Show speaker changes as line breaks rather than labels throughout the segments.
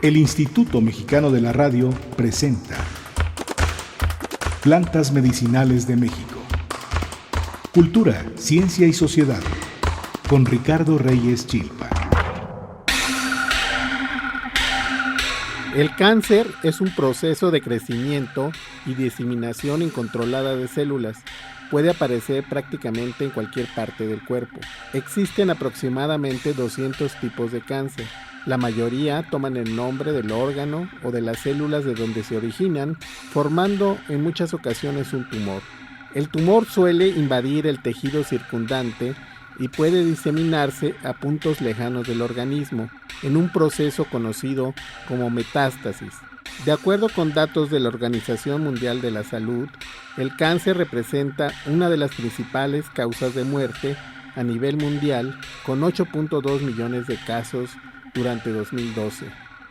El Instituto Mexicano de la Radio presenta Plantas Medicinales de México. Cultura, ciencia y sociedad. Con Ricardo Reyes Chilpa.
El cáncer es un proceso de crecimiento y diseminación incontrolada de células. Puede aparecer prácticamente en cualquier parte del cuerpo. Existen aproximadamente 200 tipos de cáncer. La mayoría toman el nombre del órgano o de las células de donde se originan, formando en muchas ocasiones un tumor. El tumor suele invadir el tejido circundante y puede diseminarse a puntos lejanos del organismo, en un proceso conocido como metástasis. De acuerdo con datos de la Organización Mundial de la Salud, el cáncer representa una de las principales causas de muerte a nivel mundial, con 8.2 millones de casos durante 2012.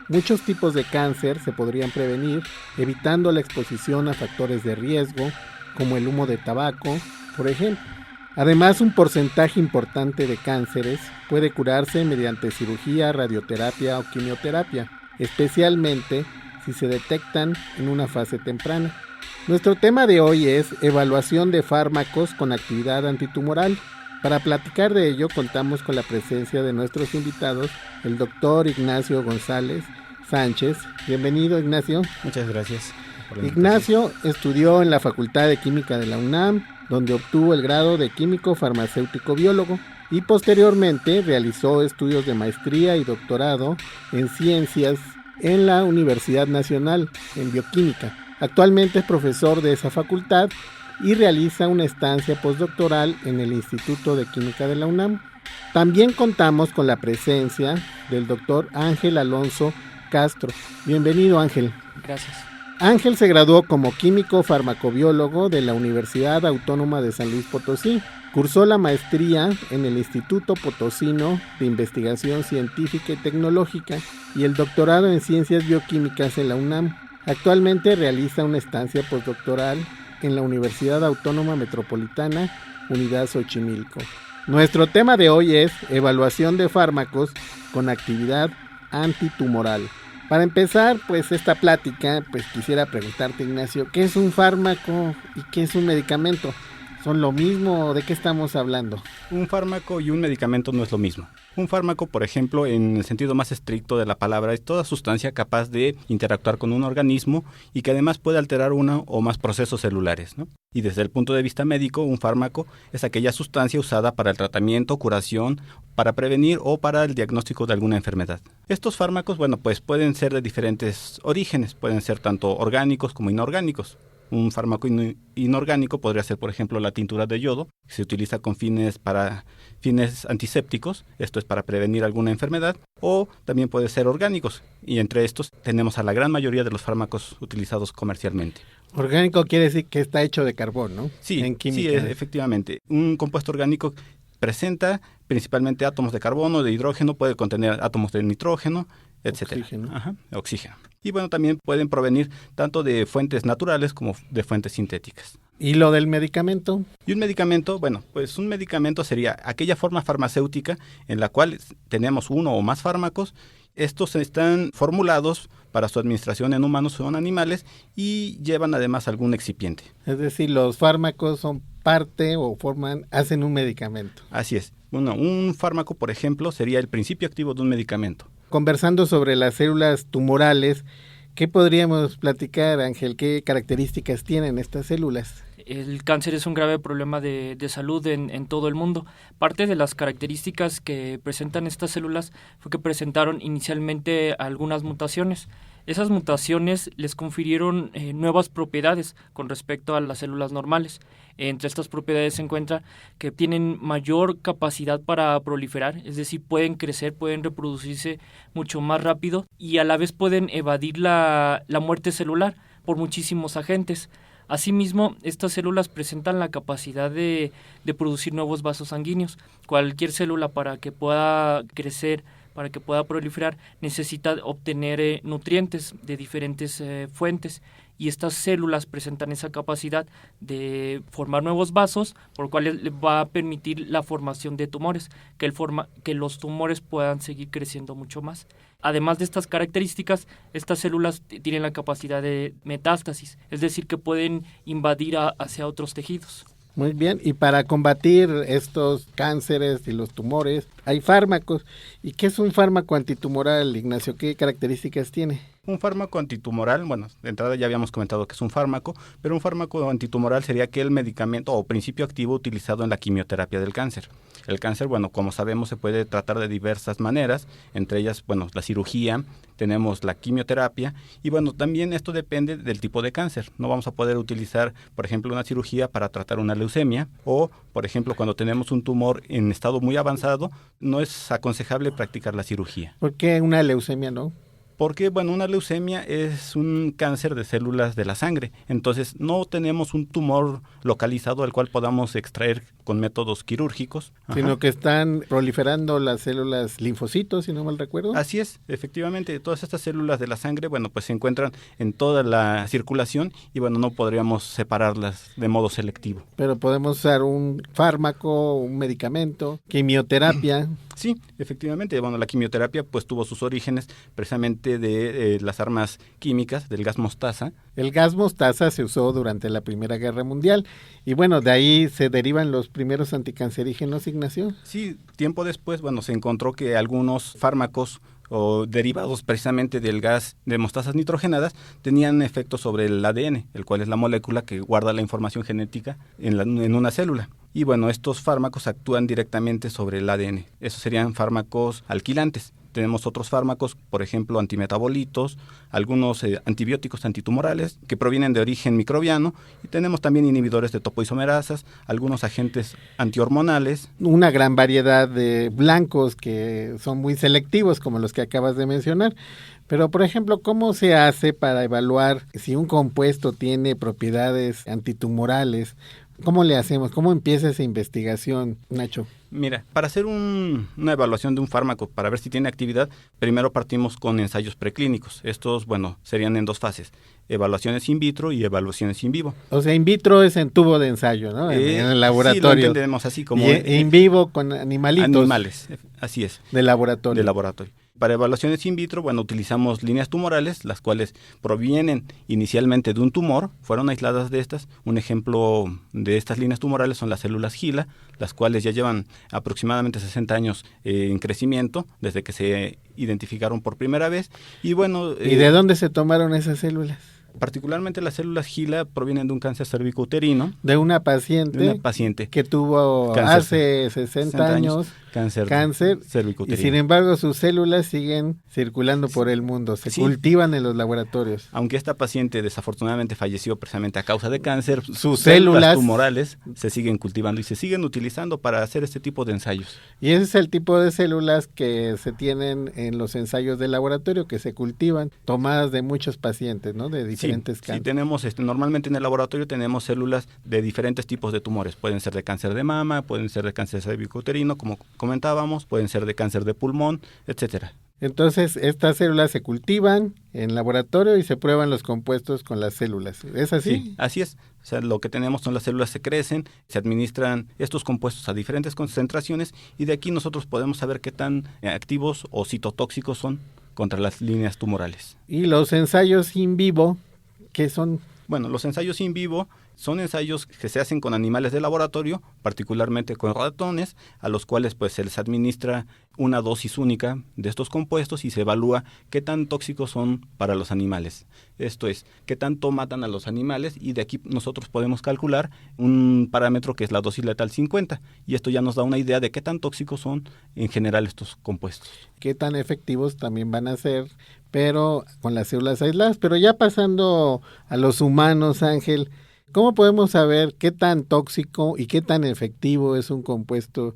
Muchos tipos de cáncer se podrían prevenir evitando la exposición a factores de riesgo, como el humo de tabaco, por ejemplo. Además, un porcentaje importante de cánceres puede curarse mediante cirugía, radioterapia o quimioterapia, especialmente si se detectan en una fase temprana. Nuestro tema de hoy es evaluación de fármacos con actividad antitumoral. Para platicar de ello contamos con la presencia de nuestros invitados, el doctor Ignacio González Sánchez. Bienvenido, Ignacio.
Muchas gracias.
Ignacio estudió en la Facultad de Química de la UNAM, donde obtuvo el grado de químico farmacéutico biólogo y posteriormente realizó estudios de maestría y doctorado en ciencias en la Universidad Nacional en Bioquímica. Actualmente es profesor de esa facultad y realiza una estancia postdoctoral en el Instituto de Química de la UNAM. También contamos con la presencia del doctor Ángel Alonso Castro. Bienvenido, Ángel.
Gracias.
Ángel se graduó como químico farmacobiólogo de la Universidad Autónoma de San Luis Potosí. Cursó la maestría en el Instituto Potosino de Investigación Científica y Tecnológica y el doctorado en Ciencias Bioquímicas en la UNAM. Actualmente realiza una estancia postdoctoral en la Universidad Autónoma Metropolitana, Unidad Xochimilco. Nuestro tema de hoy es evaluación de fármacos con actividad antitumoral. Para empezar, esta plática, quisiera preguntarte, Ignacio, ¿qué es un fármaco y qué es un medicamento? ¿Son lo mismo o de qué estamos hablando?
Un fármaco y un medicamento no es lo mismo. Un fármaco, por ejemplo, en el sentido más estricto de la palabra, es toda sustancia capaz de interactuar con un organismo y que además puede alterar uno o más procesos celulares, ¿no? Y desde el punto de vista médico, un fármaco es aquella sustancia usada para el tratamiento, curación, para prevenir o para el diagnóstico de alguna enfermedad. Estos fármacos, pueden ser de diferentes orígenes, pueden ser tanto orgánicos como inorgánicos. Un fármaco inorgánico podría ser, por ejemplo, la tintura de yodo, que se utiliza con fines antisépticos, esto es para prevenir alguna enfermedad, o también puede ser orgánicos, y entre estos tenemos a la gran mayoría de los fármacos utilizados comercialmente.
Orgánico quiere decir que está hecho de carbón, ¿no?
Sí,
en química.
Sí, efectivamente. Un compuesto orgánico presenta principalmente átomos de carbono, de hidrógeno, puede contener átomos de nitrógeno, etcétera. Oxígeno. Y también pueden provenir tanto de fuentes naturales como de fuentes sintéticas.
¿Y lo del medicamento?
Y un medicamento, un medicamento sería aquella forma farmacéutica en la cual tenemos uno o más fármacos. Estos están formulados para su administración en humanos o en animales y llevan además algún excipiente.
Es decir, los fármacos son parte o hacen un medicamento.
Así es. Un fármaco, por ejemplo, sería el principio activo de un medicamento.
Conversando sobre las células tumorales, ¿qué podríamos platicar, Ángel? ¿Qué características tienen estas células?
El cáncer es un grave problema de salud en todo el mundo. Parte de las características que presentan estas células fue que presentaron inicialmente algunas mutaciones. Esas mutaciones les confirieron nuevas propiedades con respecto a las células normales. Entre estas propiedades se encuentra que tienen mayor capacidad para proliferar, es decir, pueden crecer, pueden reproducirse mucho más rápido y a la vez pueden evadir la muerte celular por muchísimos agentes. Asimismo, estas células presentan la capacidad de producir nuevos vasos sanguíneos. Cualquier célula, para que pueda crecer, para que pueda proliferar, necesita obtener nutrientes de diferentes fuentes y estas células presentan esa capacidad de formar nuevos vasos, por lo cual le va a permitir la formación de tumores, que los tumores puedan seguir creciendo mucho más. Además de estas características, estas células tienen la capacidad de metástasis, es decir, que pueden invadir hacia otros tejidos.
Muy bien, y para combatir estos cánceres y los tumores, hay fármacos. ¿Y qué es un fármaco antitumoral, Ignacio? ¿Qué características tiene?
Un fármaco antitumoral, bueno, de entrada ya habíamos comentado que es un fármaco, pero un fármaco antitumoral sería aquel medicamento o principio activo utilizado en la quimioterapia del cáncer. El cáncer, bueno, como sabemos, se puede tratar de diversas maneras, entre ellas, bueno, la cirugía, tenemos la quimioterapia y, bueno, también esto depende del tipo de cáncer. No vamos a poder utilizar, por ejemplo, una cirugía para tratar una leucemia o, por ejemplo, cuando tenemos un tumor en estado muy avanzado, no es aconsejable practicar la cirugía.
¿Por qué una leucemia no?
Porque, bueno, una leucemia es un cáncer de células de la sangre. Entonces, no tenemos un tumor localizado al cual podamos extraer con métodos quirúrgicos.
Sino que están proliferando las células linfocitos, si no mal recuerdo.
Así es, efectivamente. Todas estas células de la sangre, bueno, pues se encuentran en toda la circulación y, bueno, no podríamos separarlas de modo selectivo.
Pero podemos usar un fármaco, un medicamento, quimioterapia.
Sí, efectivamente. Bueno, la quimioterapia pues tuvo sus orígenes precisamente de las armas químicas, del gas mostaza.
El gas mostaza se usó durante la Primera Guerra Mundial y bueno, de ahí se derivan los primeros anticancerígenos, Ignacio.
Sí, tiempo después, bueno, se encontró que algunos fármacos o derivados precisamente del gas de mostazas nitrogenadas tenían efectos sobre el ADN, el cual es la molécula que guarda la información genética en una célula. Y bueno, estos fármacos actúan directamente sobre el ADN. Esos serían fármacos alquilantes. Tenemos otros fármacos, por ejemplo, antimetabolitos, algunos antibióticos antitumorales que provienen de origen microbiano y tenemos también inhibidores de topoisomerasas, algunos agentes antihormonales.
Una gran variedad de blancos que son muy selectivos, como los que acabas de mencionar. Pero, por ejemplo, ¿cómo se hace para evaluar si un compuesto tiene propiedades antitumorales? ¿Cómo le hacemos? ¿Cómo empieza esa investigación, Nacho?
Mira, para hacer una evaluación de un fármaco, para ver si tiene actividad, primero partimos con ensayos preclínicos. Estos, bueno, serían en dos fases, evaluaciones in vitro y evaluaciones in vivo.
O sea, in vitro es en tubo de ensayo, ¿no? En el laboratorio.
Sí, lo entendemos así como...
Y in vivo con animalitos.
Animales, así es.
De laboratorio.
De laboratorio. Para evaluaciones in vitro, bueno, utilizamos líneas tumorales, las cuales provienen inicialmente de un tumor, fueron aisladas de estas. Un ejemplo de estas líneas tumorales son las células HeLa, las cuales ya llevan aproximadamente 60 años en crecimiento, desde que se identificaron por primera vez. Y bueno...
¿Y de dónde se tomaron esas células?
Particularmente las células HeLa provienen de un cáncer cervicouterino.
De una paciente que tuvo cáncer, hace 60 años cáncer cervicouterino. Y sin embargo sus células siguen circulando por el mundo, se cultivan en los laboratorios.
Aunque esta paciente desafortunadamente falleció precisamente a causa de cáncer,
sus células
tumorales se siguen cultivando y se siguen utilizando para hacer este tipo de ensayos.
Y ese es el tipo de células que se tienen en los ensayos de laboratorio, que se cultivan, tomadas de muchos pacientes, ¿no? De diferentes cánceres.
Sí, tenemos, normalmente en el laboratorio tenemos células de diferentes tipos de tumores. Pueden ser de cáncer de mama, pueden ser de cáncer cervicouterino, como comentábamos, pueden ser de cáncer de pulmón, etcétera.
Entonces, estas células se cultivan en laboratorio y se prueban los compuestos con las células. ¿Es así?
Sí, así es. O sea, lo que tenemos son las células se crecen, se administran estos compuestos a diferentes concentraciones y de aquí nosotros podemos saber qué tan activos o citotóxicos son contra las líneas tumorales.
¿Y los ensayos in vivo qué son?
Bueno, los ensayos in vivo son ensayos que se hacen con animales de laboratorio, particularmente con ratones, a los cuales pues se les administra una dosis única de estos compuestos y se evalúa qué tan tóxicos son para los animales. Esto es, qué tanto matan a los animales y de aquí nosotros podemos calcular un parámetro que es la dosis letal 50 y esto ya nos da una idea de qué tan tóxicos son en general estos compuestos.
Qué tan efectivos también van a ser, pero con las células aisladas. Pero ya pasando a los humanos, Ángel, ¿cómo podemos saber qué tan tóxico y qué tan efectivo es un compuesto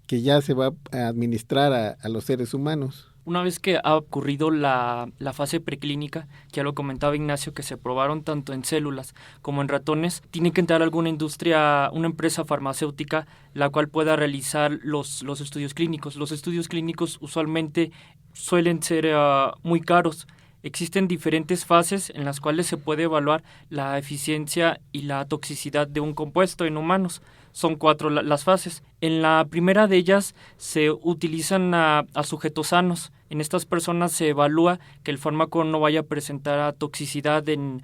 que ya se va a administrar a los seres humanos?
Una vez que ha ocurrido la fase preclínica, ya lo comentaba Ignacio, que se probaron tanto en células como en ratones, tiene que entrar alguna industria, una empresa farmacéutica, la cual pueda realizar los estudios clínicos. Los estudios clínicos usualmente suelen ser muy caros. Existen diferentes fases en las cuales se puede evaluar la eficiencia y la toxicidad de un compuesto en humanos. Son 4 las fases. En la primera de ellas se utilizan a sujetos sanos. En estas personas se evalúa que el fármaco no vaya a presentar toxicidad en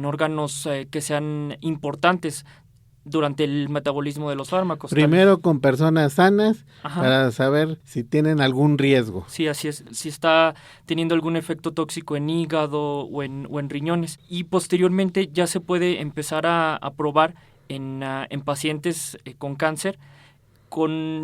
órganos que sean importantes durante el metabolismo de los fármacos.
Primero con personas sanas.
Ajá.
Para saber si tienen algún riesgo.
Sí, así es. Si está teniendo algún efecto tóxico en hígado o en riñones. Y posteriormente ya se puede empezar a probar en pacientes con cáncer.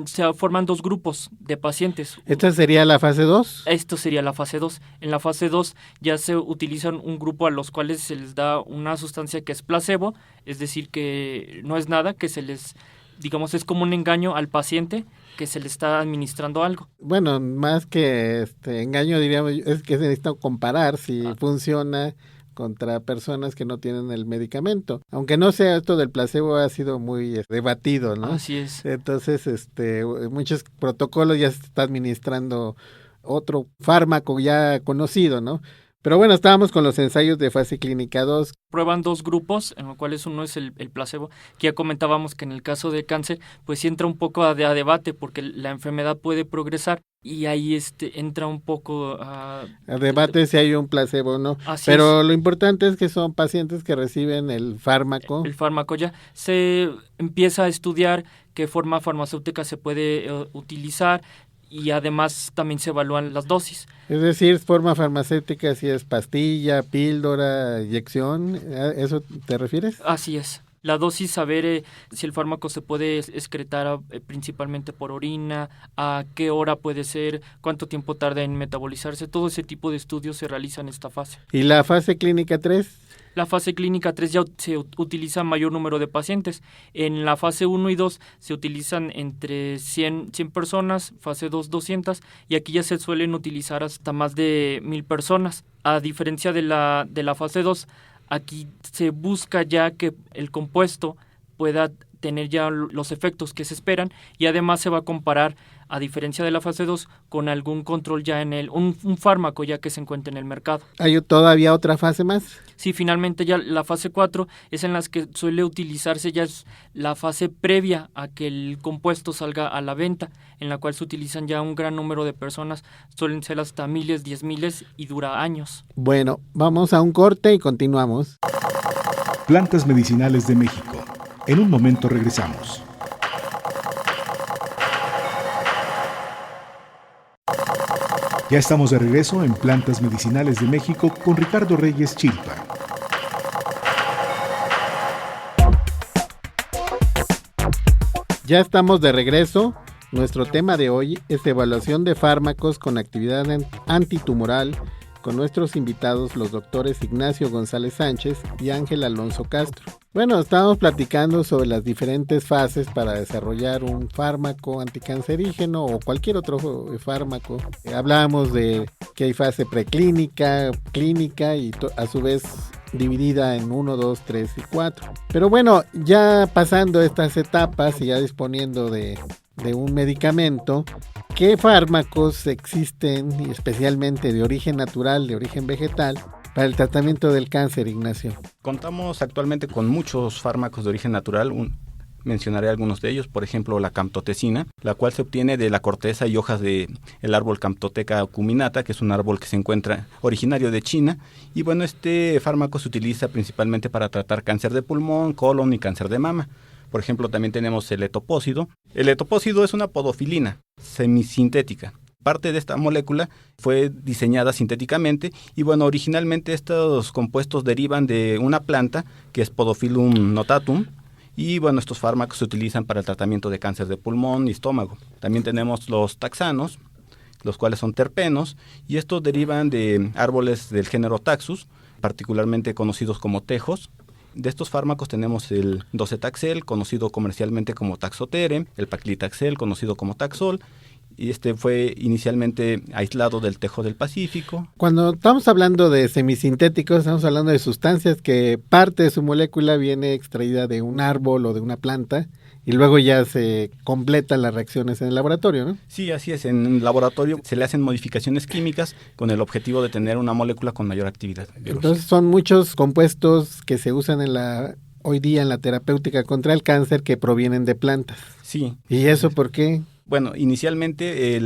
Se forman 2 grupos de pacientes.
¿Esta sería la fase 2?
Esto sería la fase 2. En la fase 2 ya se utilizan un grupo a los cuales se les da una sustancia que es placebo, es decir, que no es nada, que se les, digamos, es como un engaño al paciente que se le está administrando algo.
Bueno, más que engaño, diríamos, es que se necesita comparar si funciona contra personas que no tienen el medicamento. Aunque no sea esto del placebo, ha sido muy debatido, ¿no?
Así es.
Entonces, muchos protocolos ya se está administrando otro fármaco ya conocido, ¿no? Pero bueno, estábamos con los ensayos de fase clínica 2.
Prueban 2 grupos, en los cuales uno es el placebo, que ya comentábamos que en el caso de cáncer, pues sí entra un poco a debate, porque la enfermedad puede progresar, y ahí entra un poco a
debate si hay un placebo o no. Pero lo importante es que son pacientes que reciben el fármaco.
El fármaco ya se empieza a estudiar qué forma farmacéutica se puede utilizar, y además también se evalúan las dosis.
Es decir, forma farmacéutica si es pastilla, píldora, inyección, ¿eso te refieres?
Así es. La dosis, saber si el fármaco se puede excretar principalmente por orina, a qué hora puede ser, cuánto tiempo tarda en metabolizarse, todo ese tipo de estudios se realizan en esta fase.
¿Y la fase clínica 3?
La fase clínica 3 ya se utiliza mayor número de pacientes. En la fase 1 y 2 se utilizan entre 100 personas, fase 2 200, y aquí ya se suelen utilizar hasta más de 1000 personas. A diferencia de la fase 2, aquí se busca ya que el compuesto pueda tener ya los efectos que se esperan, y además se va a comparar, a diferencia de la fase 2, con algún control ya en un fármaco ya que se encuentra en el mercado.
¿Hay todavía otra fase más?
Sí, finalmente ya la fase 4 es en las que suele utilizarse ya la fase previa a que el compuesto salga a la venta, en la cual se utilizan ya un gran número de personas, suelen ser hasta miles, 10,000, y dura años.
Bueno, vamos a un corte y continuamos.
Plantas medicinales de México. En un momento regresamos. Ya estamos de regreso en Plantas Medicinales de México con Ricardo Reyes Chilpa.
Ya estamos de regreso. Nuestro tema de hoy es evaluación de fármacos con actividad antitumoral, con nuestros invitados los doctores Ignacio González Sánchez y Ángel Alonso Castro. Bueno, estábamos platicando sobre las diferentes fases para desarrollar un fármaco anticancerígeno o cualquier otro fármaco. Hablábamos de que hay fase preclínica, clínica y a su vez dividida en 1, 2, 3 y 4. Pero bueno, ya pasando estas etapas y ya disponiendo de un medicamento, ¿qué fármacos existen, especialmente de origen natural, de origen vegetal, para el tratamiento del cáncer, Ignacio?
Contamos actualmente con muchos fármacos de origen natural. Mencionaré algunos de ellos, por ejemplo la camptotecina, la cual se obtiene de la corteza y hojas del árbol Camptotheca acuminata, que es un árbol que se encuentra originario de China. Y bueno, este fármaco se utiliza principalmente para tratar cáncer de pulmón, colon y cáncer de mama. Por ejemplo, también tenemos el etopósido. El etopósido es una podofilina semisintética. Parte de esta molécula fue diseñada sintéticamente y bueno, originalmente estos compuestos derivan de una planta que es Podophyllum notatum y bueno, estos fármacos se utilizan para el tratamiento de cáncer de pulmón y estómago. También tenemos los taxanos, los cuales son terpenos y estos derivan de árboles del género Taxus, particularmente conocidos como tejos. De estos fármacos tenemos el docetaxel, conocido comercialmente como Taxotere, el paclitaxel, conocido como Taxol, y este fue inicialmente aislado del tejo del Pacífico.
Cuando estamos hablando de semisintéticos, estamos hablando de sustancias que parte de su molécula viene extraída de un árbol o de una planta y luego ya se completan las reacciones en el laboratorio, ¿no?
Sí, así es. En el laboratorio se le hacen modificaciones químicas con el objetivo de tener una molécula con mayor actividad biológica.
Entonces son muchos compuestos que se usan hoy día en la terapéutica contra el cáncer que provienen de plantas.
Sí.
¿Y eso por qué?
Bueno, inicialmente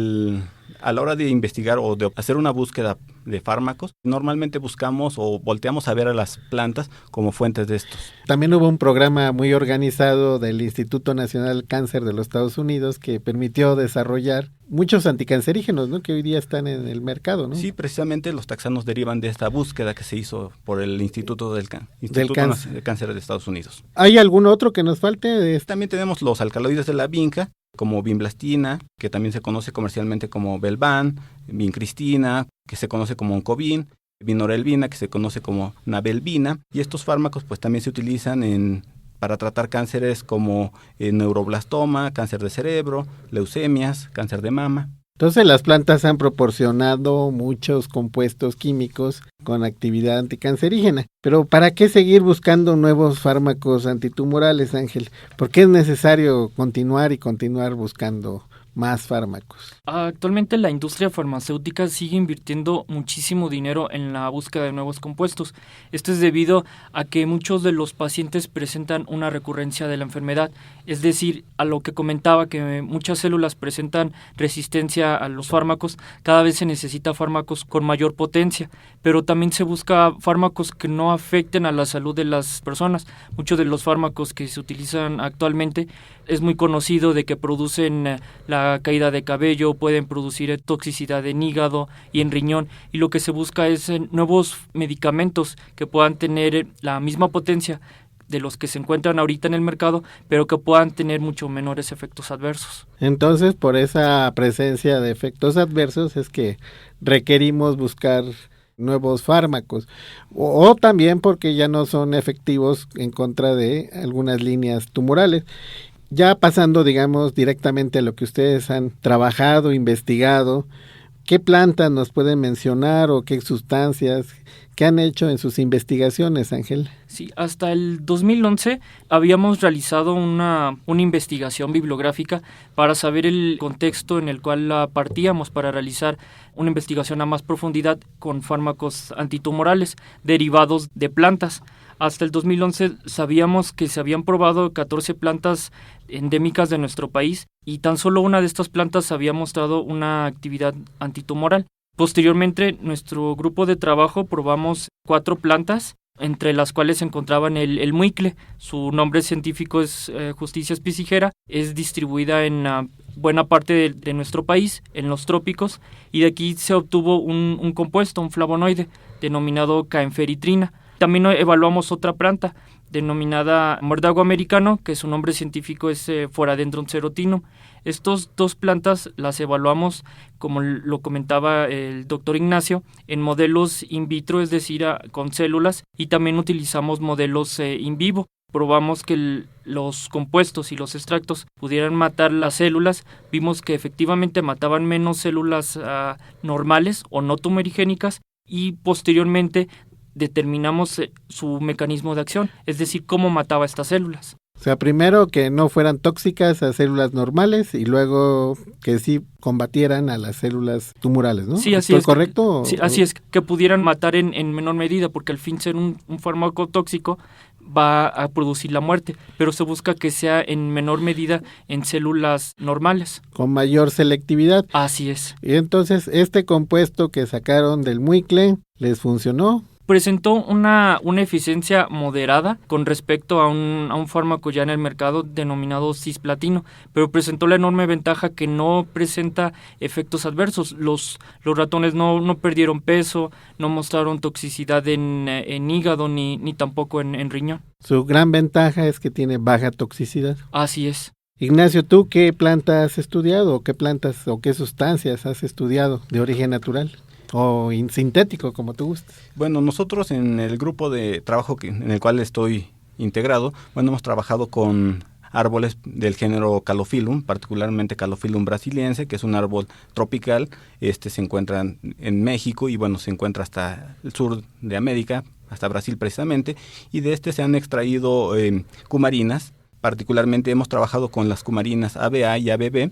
a la hora de investigar o de hacer una búsqueda de fármacos, normalmente buscamos o volteamos a ver a las plantas como fuentes de estos.
También hubo un programa muy organizado del Instituto Nacional del Cáncer de los Estados Unidos que permitió desarrollar muchos anticancerígenos, ¿no? Que hoy día están en el mercado, ¿no?
Sí, precisamente los taxanos derivan de esta búsqueda que se hizo por el Instituto del Cáncer de Estados Unidos.
¿Hay algún otro que nos falte?
También tenemos los alcaloides de la vinca, como vinblastina, que también se conoce comercialmente como Belvan, vincristina, que se conoce como oncovin, vinorelbina, que se conoce como nabelvina, y estos fármacos pues también se utilizan para tratar cánceres como neuroblastoma, cáncer de cerebro, leucemias, cáncer de mama.
Entonces las plantas han proporcionado muchos compuestos químicos con actividad anticancerígena. Pero ¿para qué seguir buscando nuevos fármacos antitumorales, Ángel? ¿Por qué es necesario continuar buscando más fármacos?
Actualmente la industria farmacéutica sigue invirtiendo muchísimo dinero en la búsqueda de nuevos compuestos. Esto es debido a que muchos de los pacientes presentan una recurrencia de la enfermedad, es decir, a lo que comentaba, que muchas células presentan resistencia a los fármacos. Cada vez se necesita fármacos con mayor potencia, pero también se busca fármacos que no afecten a la salud de las personas. Muchos de los fármacos que se utilizan actualmente es muy conocido de que producen la caída de cabello, pueden producir toxicidad en hígado y en riñón, y lo que se busca es nuevos medicamentos que puedan tener la misma potencia de los que se encuentran ahorita en el mercado, pero que puedan tener mucho menores efectos adversos.
Entonces, por esa presencia de efectos adversos es que requerimos buscar nuevos fármacos, o también porque ya no son efectivos en contra de algunas líneas tumorales. Ya pasando, digamos, directamente a lo que ustedes han trabajado, investigado, ¿qué plantas nos pueden mencionar o qué sustancias que han hecho en sus investigaciones, Ángel?
Sí, hasta el 2011 habíamos realizado una investigación bibliográfica para saber el contexto en el cual partíamos para realizar una investigación a más profundidad con fármacos antitumorales derivados de plantas. Hasta el 2011 sabíamos que se habían probado 14 plantas endémicas de nuestro país y tan solo una de estas plantas había mostrado una actividad antitumoral. Posteriormente, nuestro grupo de trabajo probamos 4 plantas, entre las cuales se encontraban el muicle. Su nombre científico es Justicia spicigera, es distribuida en buena parte de nuestro país, en los trópicos, y de aquí se obtuvo un compuesto, un flavonoide, denominado caenferitrina. También evaluamos otra planta denominada muérdago americano, que su nombre científico es Phoradendron serotinum. Estas 2 plantas las evaluamos, como lo comentaba el doctor Ignacio, en modelos in vitro, es decir, con células, y también utilizamos modelos in vivo. Probamos que los compuestos y los extractos pudieran matar las células. Vimos que efectivamente mataban menos células normales o no tumorigénicas, y posteriormente determinamos su mecanismo de acción, es decir, cómo mataba estas células.
O sea, primero que no fueran tóxicas a células normales y luego que sí combatieran a las células tumorales, ¿no?
Sí, así es.
¿Correcto?
Sí, así es, que pudieran matar en menor medida, porque al fin ser un fármaco tóxico va a producir la muerte, pero se busca que sea en menor medida en células normales.
Con mayor selectividad.
Así es.
Y entonces, este compuesto que sacaron del muicle, ¿les funcionó?
Presentó una eficiencia moderada con respecto a un fármaco ya en el mercado denominado cisplatino, pero presentó la enorme ventaja que no presenta efectos adversos. Los ratones no perdieron peso, no mostraron toxicidad en hígado ni tampoco en riñón.
Su gran ventaja es que tiene baja toxicidad.
Así es.
Ignacio, ¿tú qué planta has estudiado? ¿Qué plantas o qué sustancias has estudiado de origen natural? O sintético, como tú gustes.
Bueno, nosotros en el grupo de trabajo en el cual estoy integrado, hemos trabajado con árboles del género Calophyllum, particularmente Calophyllum brasiliense, que es un árbol tropical. Se encuentra en México y se encuentra hasta el sur de América, hasta Brasil precisamente, y de se han extraído cumarinas, Particularmente hemos trabajado con las cumarinas ABA y ABB.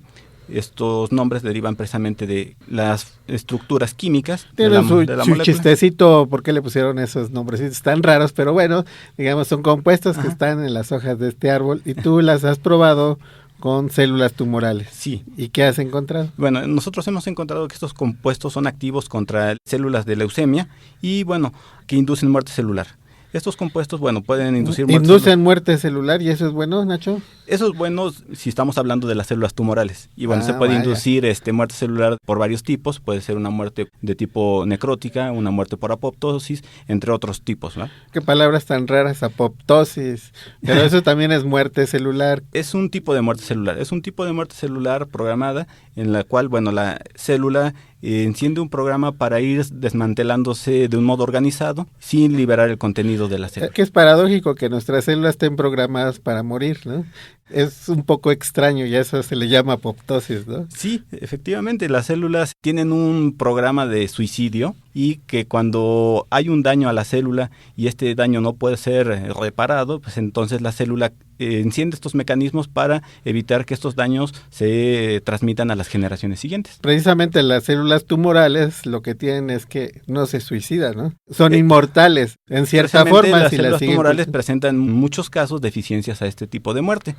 Estos nombres derivan precisamente de las estructuras químicas
Tienen su
molécula.
chistecito, ¿por qué le pusieron esos nombrecitos tan raros? Pero bueno, digamos, son compuestos que están en las hojas de este árbol y tú las has probado con células tumorales.
Sí.
¿Y qué has encontrado?
Bueno, nosotros hemos encontrado que estos compuestos son activos contra células de leucemia y, bueno, que inducen muerte celular. Estos compuestos, bueno, pueden inducir muerte celular.
¿Inducen muerte celular y eso es bueno, Nacho?
Eso es bueno si estamos hablando de las células tumorales. Y bueno, se puede
vaya.
inducir muerte celular por varios tipos. Puede ser una muerte de tipo necrótica, una muerte por apoptosis, entre otros tipos, ¿no?
Qué palabras tan raras, apoptosis. Pero eso también es muerte celular.
Es un tipo de muerte celular. Es un tipo de muerte celular programada en la cual, bueno, la célula enciende un programa para ir desmantelándose de un modo organizado sin liberar el contenido de la célula.
Que es paradójico que nuestras células estén programadas para morir, ¿no? Es un poco extraño y a eso se le llama apoptosis, ¿no?
Sí, efectivamente, las células tienen un programa de suicidio y que cuando hay un daño a la célula y este daño no puede ser reparado, pues entonces la célula enciende estos mecanismos para evitar que estos daños se transmitan a las generaciones siguientes.
Precisamente las células tumorales lo que tienen es que no se suicidan, ¿no? Son inmortales, en cierta forma.
Las
si
células
siguen
tumorales presentan en muchos casos deficiencias a este tipo de muerte.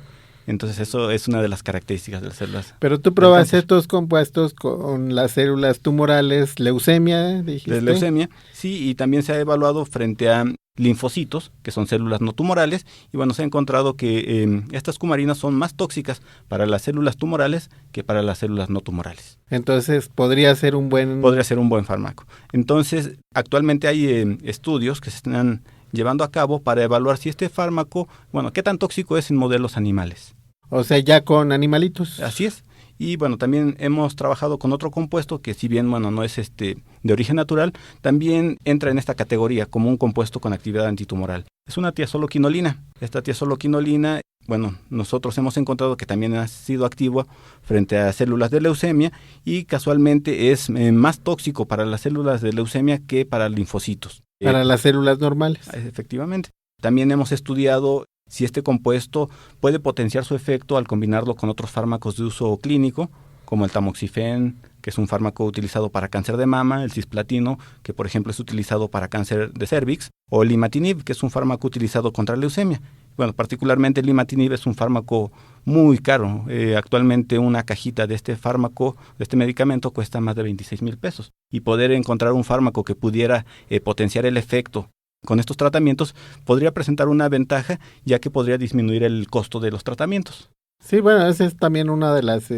Entonces eso es una de las características de las células.
Pero tú pruebas estos compuestos con las células tumorales, leucemia, dijiste.
De leucemia, sí, y también se ha evaluado frente a linfocitos, que son células no tumorales, y bueno, se ha encontrado que estas cumarinas son más tóxicas para las células tumorales que para las células no tumorales.
Entonces podría ser un buen
fármaco. Entonces, actualmente hay estudios que se están llevando a cabo para evaluar si este fármaco, bueno, qué tan tóxico es en modelos animales.
O sea, ya con animalitos.
Así es. Y bueno, también hemos trabajado con otro compuesto que si bien, bueno, no es de origen natural, también entra en esta categoría como un compuesto con actividad antitumoral. Es una tiazoloquinolina. Esta tiazoloquinolina, bueno, nosotros hemos encontrado que también ha sido activa frente a células de leucemia y casualmente es más tóxico para las células de leucemia que para linfocitos.
Para las células normales.
Efectivamente. También hemos estudiado si este compuesto puede potenciar su efecto al combinarlo con otros fármacos de uso clínico, como el tamoxifen, que es un fármaco utilizado para cáncer de mama, el cisplatino, que por ejemplo es utilizado para cáncer de cérvix, o el imatinib, que es un fármaco utilizado contra leucemia. Bueno, particularmente el imatinib es un fármaco muy caro. Actualmente una cajita de este fármaco, de este medicamento, cuesta más de 26,000 pesos. Y poder encontrar un fármaco que pudiera potenciar el efecto con estos tratamientos podría presentar una ventaja, ya que podría disminuir el costo de los tratamientos.
Sí, bueno, esa es también una de las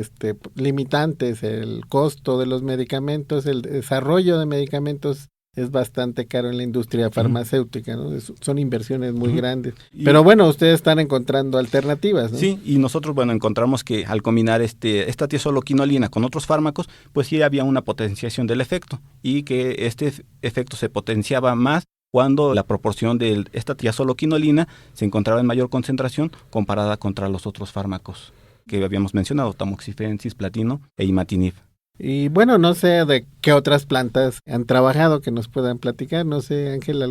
limitantes, el costo de los medicamentos, el desarrollo de medicamentos es bastante caro en la industria farmacéutica, ¿no? Son inversiones muy grandes. Pero bueno, ustedes están encontrando alternativas, ¿no?
Sí, y nosotros, bueno, encontramos que al combinar esta tiazoloquinolina con otros fármacos, pues sí había una potenciación del efecto y que este efecto se potenciaba más cuando la proporción de esta tiazoloquinolina se encontraba en mayor concentración comparada contra los otros fármacos que habíamos mencionado, tamoxifen, cisplatino e imatinib.
Y bueno, no sé de qué otras plantas han trabajado que nos puedan platicar. No sé, Ángel,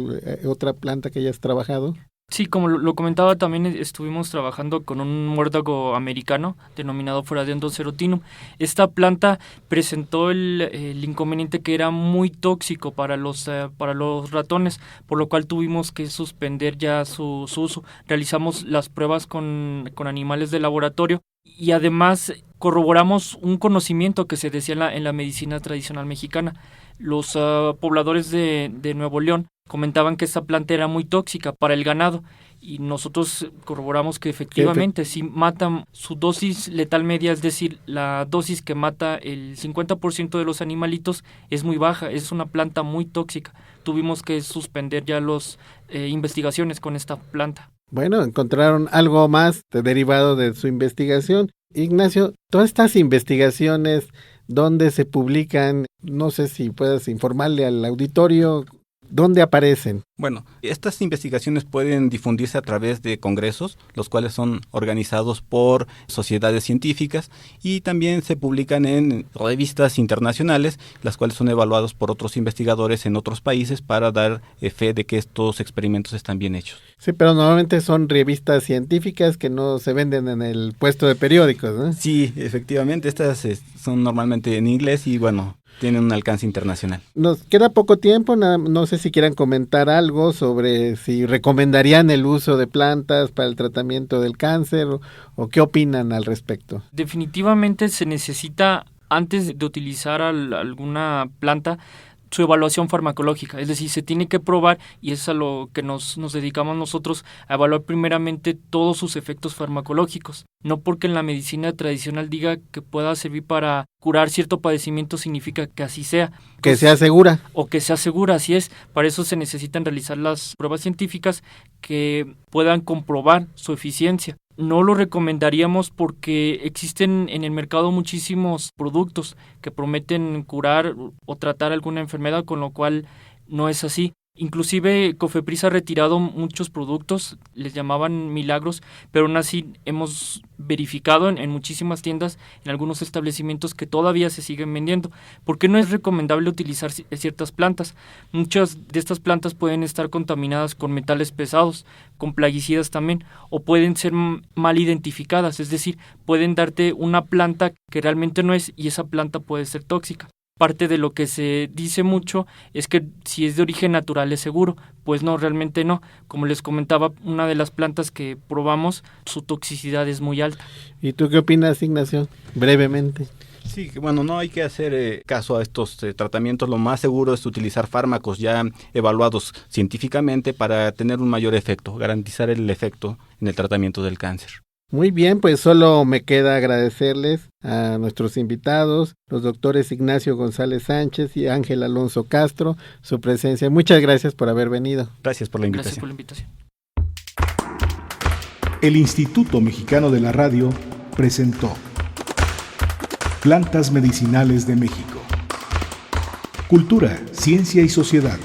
otra planta que hayas trabajado.
Sí, como lo comentaba, también estuvimos trabajando con un muérdago americano denominado Foradiendron serotinum. Esta planta presentó el inconveniente que era muy tóxico para los ratones, por lo cual tuvimos que suspender ya su uso. Realizamos las pruebas con animales de laboratorio y además corroboramos un conocimiento que se decía en la medicina tradicional mexicana. Los pobladores de Nuevo León comentaban que esta planta era muy tóxica para el ganado y nosotros corroboramos que efectivamente sí mata, su dosis letal media, es decir, la dosis que mata el 50% de los animalitos es muy baja, es una planta muy tóxica. Tuvimos que suspender ya las investigaciones con esta planta.
Bueno, encontraron algo más derivado de su investigación. Ignacio, todas estas investigaciones, ¿dónde se publican? No sé si puedes informarle al auditorio. ¿Dónde aparecen?
Bueno, estas investigaciones pueden difundirse a través de congresos, los cuales son organizados por sociedades científicas, y también se publican en revistas internacionales, las cuales son evaluados por otros investigadores en otros países para dar fe de que estos experimentos están bien hechos.
Sí, pero normalmente son revistas científicas que no se venden en el puesto de periódicos, ¿no?
Sí, efectivamente, estas son normalmente en inglés y bueno, tienen un alcance internacional.
Nos queda poco tiempo, no sé si quieran comentar algo sobre si recomendarían el uso de plantas para el tratamiento del cáncer o qué opinan al respecto.
Definitivamente se necesita, antes de utilizar alguna planta, su evaluación farmacológica, es decir, se tiene que probar, y es a lo que nos dedicamos nosotros, a evaluar primeramente todos sus efectos farmacológicos. No porque en la medicina tradicional diga que pueda servir para curar cierto padecimiento significa que así sea.
Que sea segura.
O que sea segura, así es. Para eso se necesitan realizar las pruebas científicas que puedan comprobar su eficiencia. No lo recomendaríamos porque existen en el mercado muchísimos productos que prometen curar o tratar alguna enfermedad, con lo cual no es así. Inclusive Cofepris ha retirado muchos productos, les llamaban milagros, pero aún así hemos verificado en muchísimas tiendas, en algunos establecimientos, que todavía se siguen vendiendo. ¿Por qué no es recomendable utilizar ciertas plantas? Muchas de estas plantas pueden estar contaminadas con metales pesados, con plaguicidas también, o pueden ser mal identificadas, es decir, pueden darte una planta que realmente no es, y esa planta puede ser tóxica. Parte de lo que se dice mucho es que si es de origen natural es seguro. Pues no, realmente no. Como les comentaba, una de las plantas que probamos, su toxicidad es muy alta.
¿Y tú qué opinas, Ignacio? Brevemente.
Sí, bueno, no hay que hacer caso a estos tratamientos. Lo más seguro es utilizar fármacos ya evaluados científicamente para tener un mayor efecto, garantizar el efecto en el tratamiento del cáncer.
Muy bien, pues solo me queda agradecerles a nuestros invitados, los doctores Ignacio González Sánchez y Ángel Alonso Castro, su presencia. Muchas gracias por haber venido.
Gracias por la invitación.
Gracias por la invitación.
El Instituto Mexicano de la Radio presentó Plantas Medicinales de México. Cultura, ciencia y sociedad.